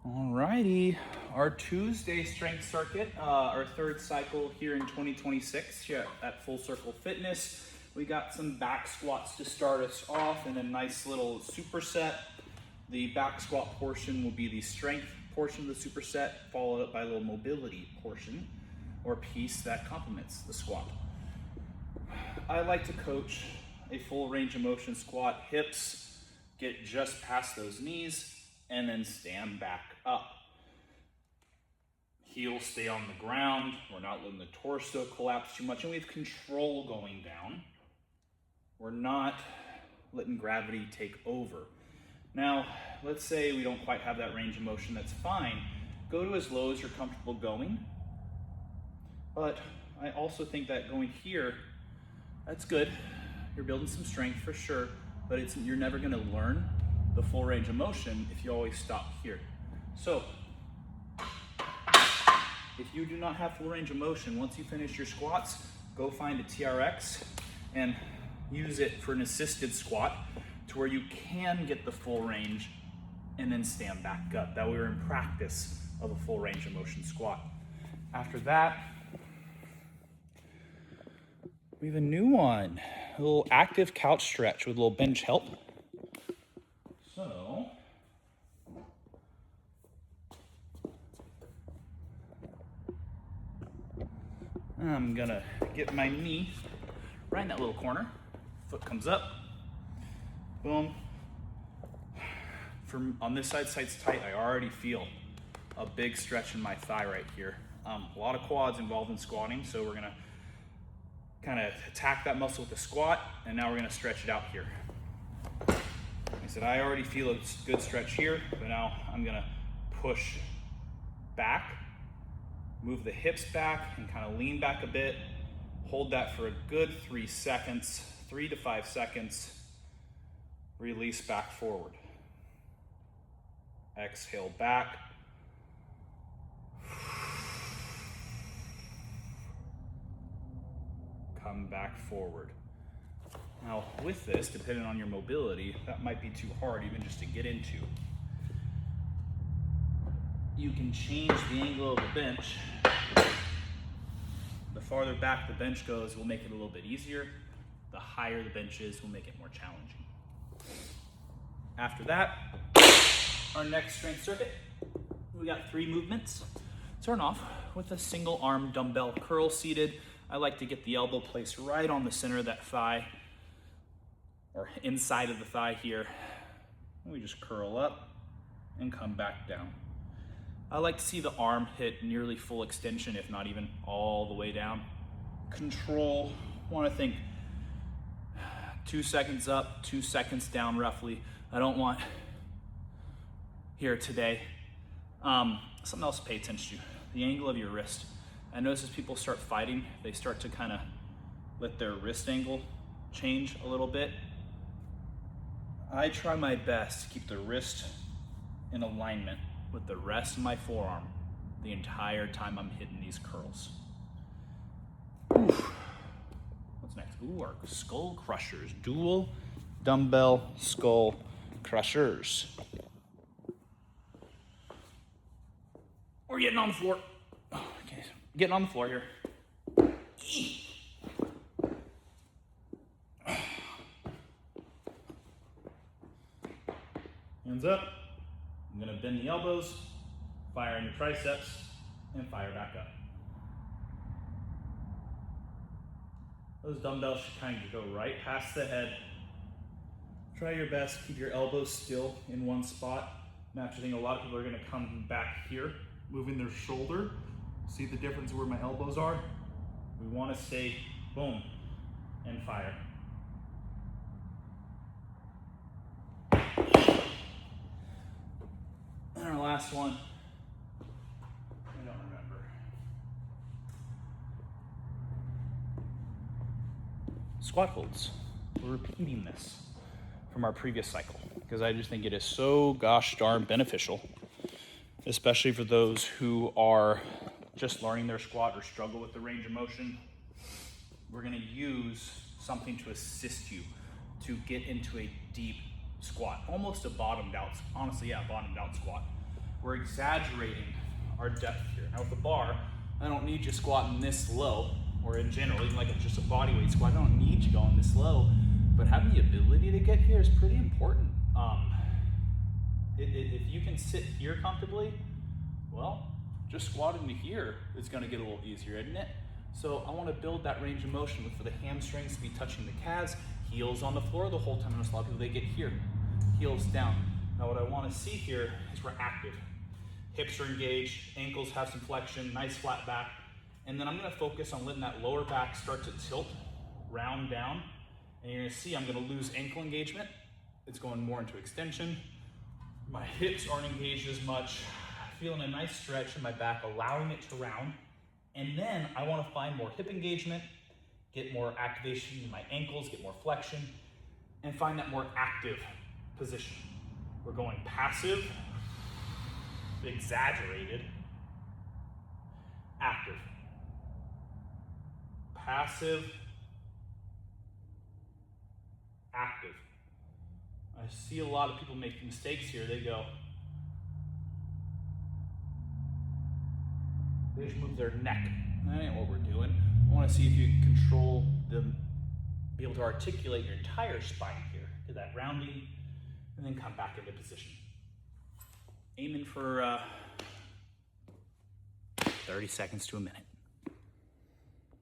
Alrighty, our Tuesday strength circuit, our third cycle here in 2026 here at Full Circle Fitness. We got some back squats to start us off and a nice little superset. The back squat portion will be the strength portion of the superset, followed up by a little mobility portion or piece that complements the squat. I like to coach a full range of motion squat, hips get just past those knees, and then stand back up. Heels stay on the ground. We're not letting the torso collapse too much, and we have control going down. We're not letting gravity take over. Now, let's say we don't quite have that range of motion, that's fine. Go to as low as you're comfortable going. But I also think that going here, that's good. You're building some strength for sure, but you're never gonna learn the full range of motion if you always stop here. So, if you do not have full range of motion, once you finish your squats, go find a TRX and use it for an assisted squat to where you can get the full range and then stand back up. That way we're in practice of a full range of motion squat. After that, we have a new one, a little active couch stretch with a little bench help. So, I'm gonna get my knee right in that little corner. Foot comes up, boom. On this side, side's tight, I already feel a big stretch in my thigh right here. A lot of quads involved in squatting, so we're gonna kind of attack that muscle with the squat, and now we're gonna stretch it out here. I said, I already feel a good stretch here, but now I'm gonna push back, move the hips back, and kind of lean back a bit. Hold that for a good 3 seconds, 3 to 5 seconds. Release back forward. Exhale back. Come back forward. Now with this, depending on your mobility, that might be too hard even just to get into. You can change the angle of the bench. The farther back the bench goes will make it a little bit easier. The higher the bench is will make it more challenging. After that, our next strength circuit, we got 3 movements. Starting off with a single arm dumbbell curl seated. I like to get the elbow placed right on the center of that thigh, or inside of the thigh here. And we just curl up and come back down. I like to see the arm hit nearly full extension, if not even all the way down. Control, want to think 2 seconds up, 2 seconds down roughly. I don't want here today. Something else to pay attention to, the angle of your wrist. I notice as people start fighting, they start to kind of let their wrist angle change a little bit. I try my best to keep the wrist in alignment with the rest of my forearm the entire time I'm hitting these curls. Oof. What's next? Ooh, our skull crushers. Dual dumbbell skull crushers. We're getting on the floor. Okay, getting on the floor here. Hands up. I'm gonna bend the elbows, fire in your triceps, and fire back up. Those dumbbells should kind of go right past the head. Try your best, keep your elbows still in one spot. Match, I think a lot of people are gonna come back here, moving their shoulder. See the difference where my elbows are? We wanna stay, boom, and fire. And our last one, I don't remember. Squat holds. We're repeating this from our previous cycle because I just think it is so gosh darn beneficial, especially for those who are just learning their squat or struggle with the range of motion. We're gonna use something to assist you to get into a deep squat, almost a bottomed out, honestly, yeah, bottomed out squat. we're exaggerating our depth here. Now with the bar, I don't need you squatting this low, or in general, even like it's just a body weight squat, I don't need you going this low, but having the ability to get here is pretty important. If you can sit here comfortably, well, just squatting to here is gonna get a little easier, isn't it? So I wanna build that range of motion for the hamstrings to be touching the calves, heels on the floor the whole time. Notice a lot of people, they get here, heels down. Now what I wanna see here is we're active. Hips are engaged, ankles have some flexion, nice flat back. And then I'm gonna focus on letting that lower back start to tilt, round down. And you're gonna see I'm gonna lose ankle engagement. It's going more into extension. My hips aren't engaged as much. Feeling a nice stretch in my back, allowing it to round. And then I wanna find more hip engagement, get more activation in my ankles, get more flexion, and find that more active position. We're going passive, exaggerated, active. Passive, active. I see a lot of people make mistakes here. They go, they just move their neck. That ain't what we're doing. I want to see if you can control be able to articulate your entire spine here. Do that rounding, and then come back into position. Aiming for 30 seconds to a minute.